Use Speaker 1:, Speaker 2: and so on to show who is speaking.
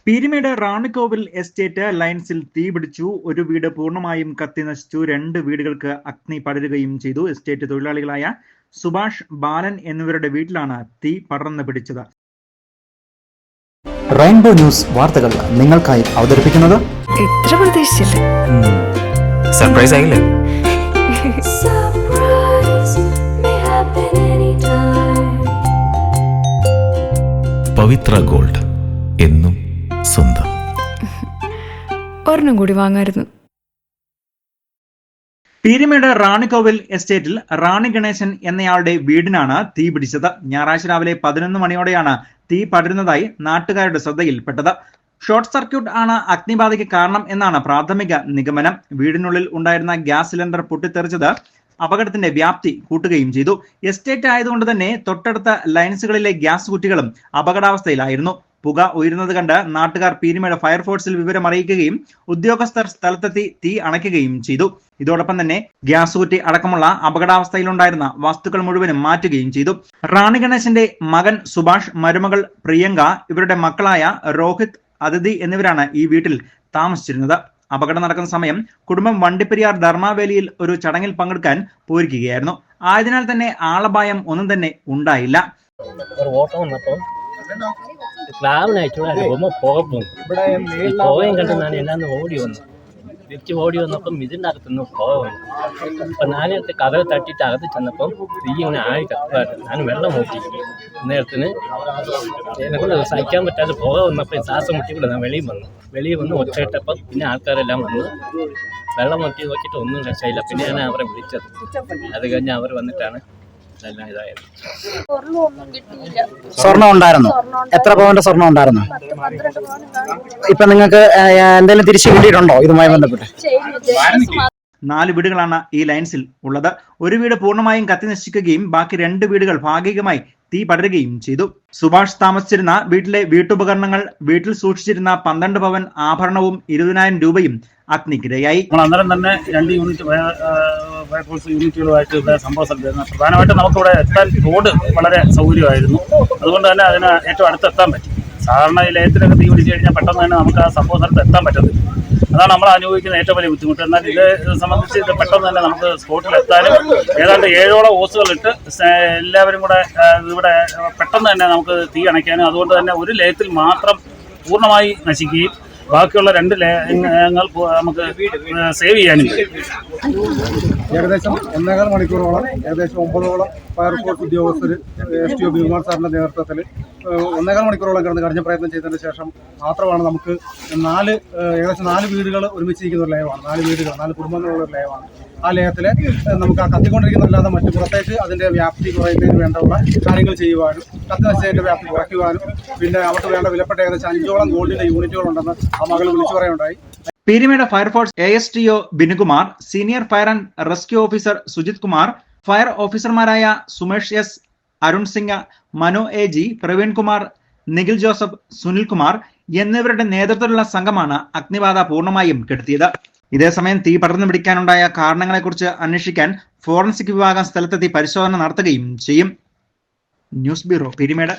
Speaker 1: Peermade റാണിക്കോവിൽ estate ലൈൻസിൽ തീപിടിച്ചു. ഒരു വീട് പൂർണ്ണമായും കത്തിനശിച്ചു. 2 വീടുകൾക്ക് അഗ്നി പടരുകയും ചെയ്തു. എസ്റ്റേറ്റ് തൊഴിലാളികളായ സുഭാഷ്, ബാലൻ എന്നിവരുടെ വീട്ടിലാണ് തീ പടർന്നു പിടിച്ചത്.
Speaker 2: റെയിൻബോ ന്യൂസ് വാർത്തകൾ നിങ്ങൾക്കായി അവതരിപ്പിക്കുന്നത്
Speaker 3: ഇത്ര പ്രതീക്ഷിച്ചില്ല.
Speaker 4: സർപ്രൈസ് ആയില്ലേ? പവിത്ര ഗോൾഡ്, എന്നും സ്വന്തം.
Speaker 3: ഒരെണ്ണം കൂടി വാങ്ങായിരുന്നു.
Speaker 1: പീരുമേട് റാണിക്കോവിൽ എസ്റ്റേറ്റിൽ റാണി ഗണേശൻ എന്നയാളുടെ വീടിനാണ് തീ പിടിച്ചത്. ഞായറാഴ്ച രാവിലെ 11 മണിയോടെയാണ് തീ പടരുന്നതായി നാട്ടുകാരുടെ ശ്രദ്ധയിൽപ്പെട്ടത്. ഷോർട്ട് സർക്യൂട്ട് ആണ് അഗ്നിബാധയ്ക്ക് കാരണം എന്നാണ് പ്രാഥമിക നിഗമനം. വീടിനുള്ളിൽ ഉണ്ടായിരുന്ന ഗ്യാസ് സിലിണ്ടർ പൊട്ടിത്തെറിച്ചത് അപകടത്തിന്റെ വ്യാപ്തി കൂട്ടുകയും ചെയ്തു. എസ്റ്റേറ്റ് ആയതുകൊണ്ട് തന്നെ തൊട്ടടുത്ത ലൈൻസുകളിലെ ഗ്യാസ് കുറ്റികളും അപകടാവസ്ഥയിലായിരുന്നു. പുക ഉയരുന്നത് കണ്ട് നാട്ടുകാർ പീരുമേട് ഫയർഫോഴ്സിൽ വിവരം അറിയിക്കുകയും ഉദ്യോഗസ്ഥർ സ്ഥലത്തെത്തി തീ അണയ്ക്കുകയും ചെയ്തു. ഇതോടൊപ്പം തന്നെ ഗ്യാസ് കുറ്റി അടക്കമുള്ള അപകടാവസ്ഥയിലുണ്ടായിരുന്ന വസ്തുക്കൾ മുഴുവനും മാറ്റുകയും ചെയ്തു. റാണി ഗണേശന്റെ മകൻ സുഭാഷ്, മരുമകൾ പ്രിയങ്ക, ഇവരുടെ മക്കളായ രോഹിത്, അതിഥി എന്നിവരാണ് ഈ വീട്ടിൽ താമസിച്ചിരുന്നത്. അപകടം നടക്കുന്ന സമയം കുടുംബം വണ്ടിപ്പെരിയാർ ധർമാവേലിയിൽ ഒരു ചടങ്ങിൽ പങ്കെടുക്കാൻ പോയിരിക്കുകയായിരുന്നു. ആയതിനാൽ തന്നെ ആളപായം ഒന്നും തന്നെ ഉണ്ടായില്ല.
Speaker 5: പുകയും കണ്ട് ഞാൻ എന്നാന്ന് ഓടി വന്നു. തിരിച്ച് ഓടി വന്നപ്പം ഇതിൻ്റെ അകത്തുനിന്ന് പുക വന്നു. അപ്പം ഞാനെടുത്ത് കഥ തട്ടിയിട്ട് അകത്ത് ചെന്നപ്പം തീ ഇങ്ങനെ ആയി കത്താറ്. ഞാൻ വെള്ളം നോക്കി നേരത്തിന് എന്നെക്കൊണ്ട് സഹിക്കാൻ പറ്റാതെ പുക വന്നപ്പോൾ ശ്വാസം മുട്ടിക്കൂടെ ഞാൻ വെളിയിൽ വന്ന് ഒച്ചയിട്ടപ്പം പിന്നെ ആൾക്കാരെല്ലാം വന്ന് വെള്ളം നോക്കിയിട്ട് ഒന്നും രക്ഷയില്ല. പിന്നെ ഞാൻ അവരെ വിളിച്ചത്. അത് കഴിഞ്ഞ് അവർ വന്നിട്ടാണ് ഇതെല്ലാം ഇതായത്.
Speaker 2: സ്വർണം ഉണ്ടായിരുന്നു. എത്ര പവന്റെ സ്വർണം ഉണ്ടായിരുന്നു? ഇപ്പൊ നിങ്ങൾക്ക് എന്തെങ്കിലും തിരിച്ചു കിട്ടിയിട്ടുണ്ടോ ഇതുമായി ബന്ധപ്പെട്ട്?
Speaker 1: 4 വീടുകളാണ് ഈ ലൈൻസിൽ ഉള്ളത്. ഒരു വീട് പൂർണ്ണമായും കത്തി നശിക്കുകയും ബാക്കി 2 വീടുകൾ ഭാഗികമായി തീ പടരുകയും ചെയ്തു. സുഭാഷ് താമസിച്ചിരുന്ന വീട്ടിലെ വീട്ടുപകരണങ്ങൾ, വീട്ടിൽ സൂക്ഷിച്ചിരുന്ന 12 പവൻ ആഭരണവും 20,000 രൂപയും അഗ്നിക്കിരയായി.
Speaker 6: അന്നേരം തന്നെ 2 യൂണിറ്റ് ഫയർഫോഴ്സ് യൂണിറ്റുകളുമായിട്ട് ഇവിടെ സംഭവ സ്ഥലത്തായിരുന്നു. പ്രധാനമായിട്ടും നമുക്കിവിടെ എത്താൻ റോഡ് വളരെ സൗകര്യമായിരുന്നു. അതുകൊണ്ട് തന്നെ അതിന് ഏറ്റവും അടുത്തെത്താൻ പറ്റി. സാധാരണ ഈ ലയത്തിലൊക്കെ തീ പിടിച്ചു കഴിഞ്ഞാൽ പെട്ടെന്ന് തന്നെ നമുക്ക് ആ സംഭവ സ്ഥലത്ത് എത്താൻ പറ്റത്തില്ല. അതാണ് നമ്മൾ അനുഭവിക്കുന്ന ഏറ്റവും വലിയ ബുദ്ധിമുട്ട്. എന്നാൽ ഇത് സംബന്ധിച്ച് ഇത് പെട്ടെന്ന് തന്നെ നമുക്ക് സ്പോട്ടിൽ എത്താനും ഏതാണ്ട് 7ഓളം ഓസുകളിട്ട് എല്ലാവരും കൂടെ ഇവിടെ പെട്ടെന്ന് തന്നെ നമുക്ക് തീ അണയ്ക്കാനും, അതുകൊണ്ട് തന്നെ ഒരു ലയത്തിൽ മാത്രം പൂർണ്ണമായി നശിക്കുകയും ബാക്കിയുള്ള 2 ലയങ്ങൾ നമുക്ക് സേവ് ചെയ്യാനും.
Speaker 7: ഏകദേശം 1.25 മണിക്കൂറോളം ഏകദേശം 9ഓളം ഫയർഫോഴ്സ് ഉദ്യോഗസ്ഥർ STO ബികുമാർ സാറിന്റെ നേതൃത്വത്തിൽ 1.25 മണിക്കൂറോളം കിടന്ന് കഠിന പ്രയത്നം ചെയ്തതിന് ശേഷം മാത്രമാണ് നമുക്ക് ഏകദേശം 4 വീടുകൾ ഒരുമിച്ചിരിക്കുന്ന ഒരു ലയമാണ്. 4 വീടുകൾ, 4 കുടുംബങ്ങളുള്ള ഒരു ലയമാണ്. ആ ലയത്തിൽ നമുക്ക് ആ കത്തിക്കൊണ്ടിരിക്കുന്നതല്ലാതെ മറ്റു പുറത്തേക്ക് അതിന്റെ വ്യാപ്തി കുറയുന്നതിന് വേണ്ടുള്ള കാര്യങ്ങൾ ചെയ്യുവാനും കത്തി നശിച്ചതിന്റെ വ്യാപ്തി കുറയ്ക്കുവാനും പിന്നെ അവർക്ക് വേണ്ട വിലപ്പെട്ട ഏകദേശം 5ഓളം ഗോൾഡിന്റെ യൂണിറ്റുകളുണ്ടെന്ന് ആ മകൾ വിളിച്ചു പറയുണ്ടായി.
Speaker 1: Peermade fire force ASTO Binukumar, senior fire and rescue officer Sujith Kumar, fire ഓഫീസർമാരായ Sumesh S, Arun Singh, Manu AG, Praveen Kumar, Nikhil Joseph, Sunil Kumar എന്നിവരുടെ നേതൃത്വത്തിലുള്ള സംഘമാണ് അഗ്നിബാധ പൂർണ്ണമായും കെടുത്തിയത്. ഇതേസമയം തീ പടർന്നു പിടിക്കാനുണ്ടായ കാരണങ്ങളെക്കുറിച്ച് അന്വേഷിക്കാൻ ഫോറൻസിക് വിഭാഗം സ്ഥലത്തെത്തി പരിശോധന നടത്തുകയും ചെയ്യും. News bureau, Peermade.